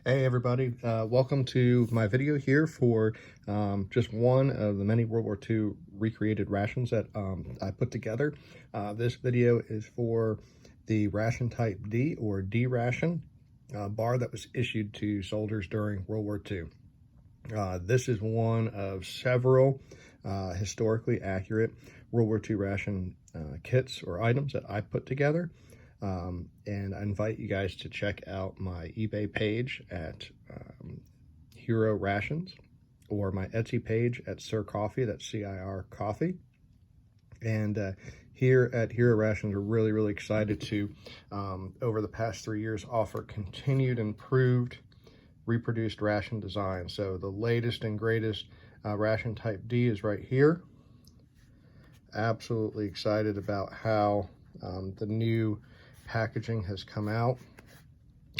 Hey everybody, welcome to my video here for just one of the many World War II recreated rations that I put together. This video is for the ration type D or D ration bar that was issued to soldiers during World War II. This is one of several historically accurate World War II ration kits or items that I put together. And I invite you guys to check out my eBay page at Hero Rations or my Etsy page at Sir Coffee, that's CIR Coffee. And here at Hero Rations, we're really excited to, over the past 3 years, offer continued improved reproduced ration design. So the latest and greatest ration type D is right here. Absolutely excited about how the new packaging has come out.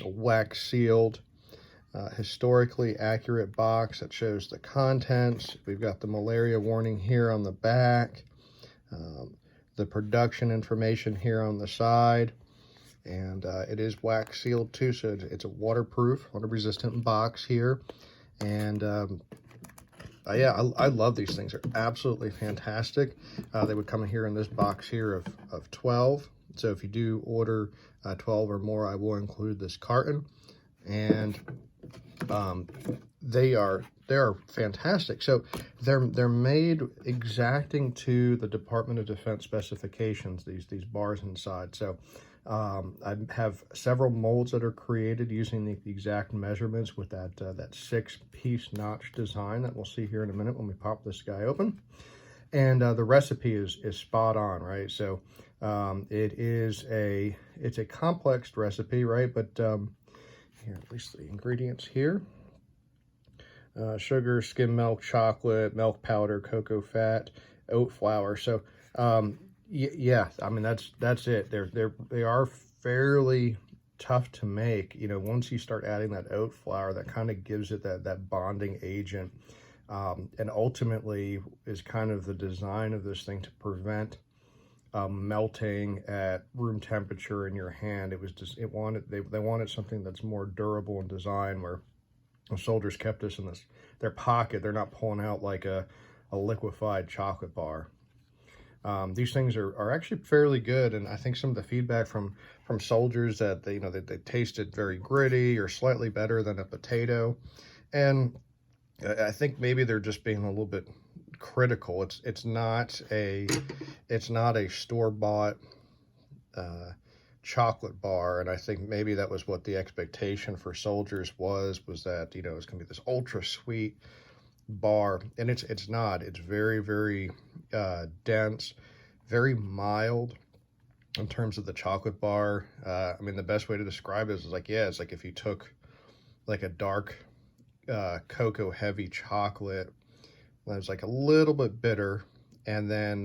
A wax sealed, historically accurate box that shows the contents. We've got the malaria warning here on the back, the production information here on the side, and it is wax sealed too, so it's a waterproof, water resistant box here. And yeah, I love these things. They're absolutely fantastic. They would come here in this box here of 12. So if you do order 12 or more, I will include this carton. And they are fantastic. So they're made exacting to the Department of Defense specifications, these bars inside. So I have several molds that are created using the exact measurements with that 6-piece notch design that we'll see here in a minute when we pop this guy open. And the recipe is spot on, right? So it's a complex recipe, right? But here, at least the ingredients here: sugar, skim milk, chocolate, milk powder, cocoa fat, oat flour. So yeah, I mean that's it. They are fairly tough to make. You know, once you start adding that oat flour, that kind of gives it that bonding agent. And ultimately is kind of the design of this thing to prevent melting at room temperature in your hand. It was just, they wanted something that's more durable in design, where the soldiers kept this in their pocket. They're not pulling out like a liquefied chocolate bar. These things are actually fairly good, and I think some of the feedback from soldiers that they tasted very gritty or slightly better than a potato. And I think maybe they're just being a little bit critical. It's not a store-bought chocolate bar, and I think maybe that was what the expectation for soldiers was that it's gonna be this ultra sweet bar, and it's not. It's very dense, very mild in terms of the chocolate bar. I mean, the best way to describe it is like, yeah, it's like if you took like a dark cocoa heavy chocolate that was like a little bit bitter, and then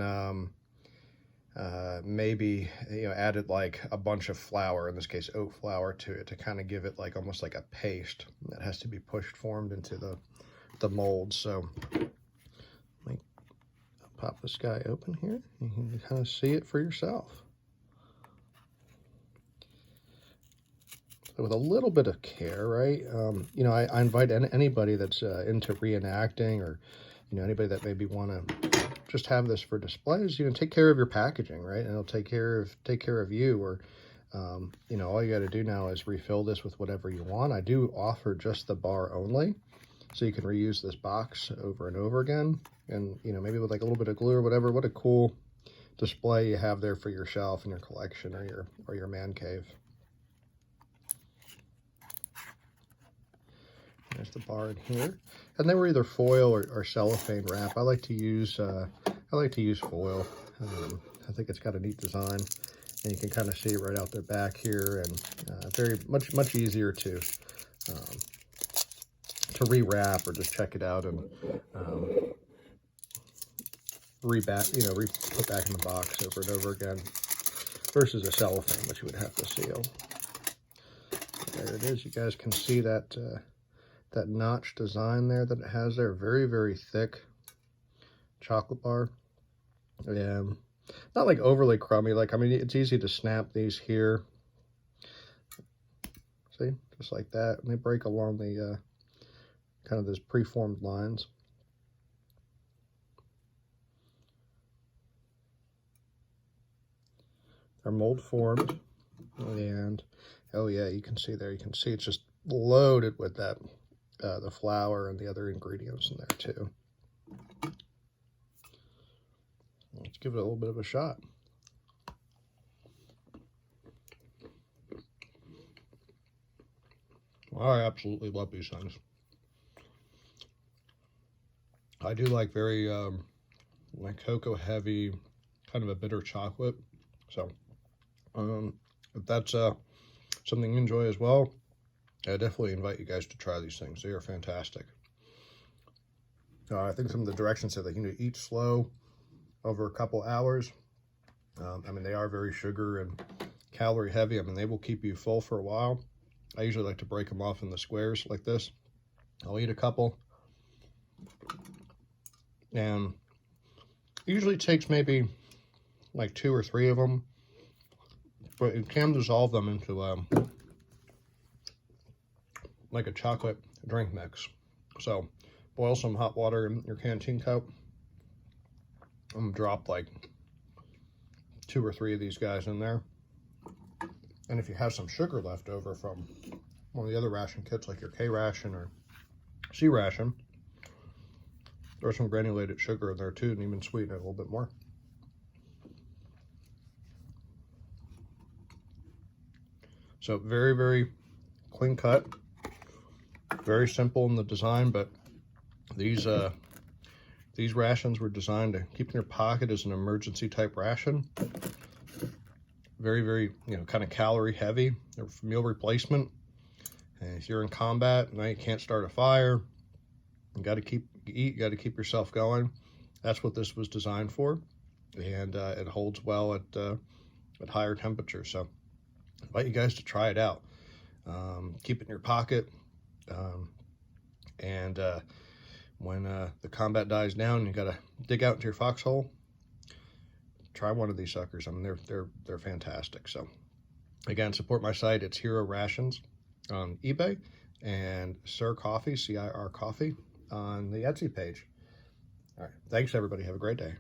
maybe added like a bunch of flour, in this case oat flour, to it to kind of give it like almost like a paste that has to be formed into the mold. So let me pop this guy open here. You can kind of see it for yourself. With a little bit of care, right? I invite anybody that's into reenacting, or anybody that maybe want to just have this for displays. Take care of your packaging, right? And it'll take care of you. Or all you got to do now is refill this with whatever you want. I do offer just the bar only, so you can reuse this box over and over again. And maybe with like a little bit of glue or whatever. What a cool display you have there for your shelf in your collection or your man cave. There's the bar in here, and they were either foil or cellophane wrap. I like to use foil. I think it's got a neat design, and you can kind of see it right out the back here, and very much easier to rewrap or just check it out and put back in the box over and over again, versus a cellophane, which you would have to seal. There it is. You guys can see that notch design there that it has there. Very thick chocolate bar. Yeah, not like overly crummy. Like, I mean, it's easy to snap these here. See, just like that. And they break along the kind of those preformed lines. They're mold formed, and oh yeah, you can see there, you can see it's just loaded with that, the flour and the other ingredients in there too. Let's give it a little bit of a shot. I absolutely love these things. I do like very like cocoa heavy, kind of a bitter chocolate. So if that's something you enjoy as well, I definitely invite you guys to try these things. They are fantastic. I think some of the directions say that you need to eat slow over a couple hours. I mean, they are very sugar and calorie heavy. I mean, they will keep you full for a while. I usually like to break them off in the squares like this. I'll eat a couple, and it usually takes maybe like 2 or 3 of them, but you can dissolve them into like a chocolate drink mix. So boil some hot water in your canteen cup and drop like 2 or 3 of these guys in there. And if you have some sugar left over from one of the other ration kits, like your K ration or C ration, there's some granulated sugar in there too, and even sweeten it a little bit more. So very, very clean cut, very simple in the design, but these rations were designed to keep in your pocket as an emergency type ration. Very, very, kind of calorie heavy. They're meal replacement. And if you're in combat, now you can't start a fire, you got to eat, you got to keep yourself going. That's what this was designed for, and it holds well at higher temperatures. So I invite you guys to try it out. Keep it in your pocket, and when the combat dies down, you got to dig out into your foxhole. Try one of these suckers. I mean, they're fantastic. So again, support my site. It's Hero Rations on eBay, and Sir Coffee, CIR Coffee, on the Etsy page. All right. Thanks, everybody. Have a great day.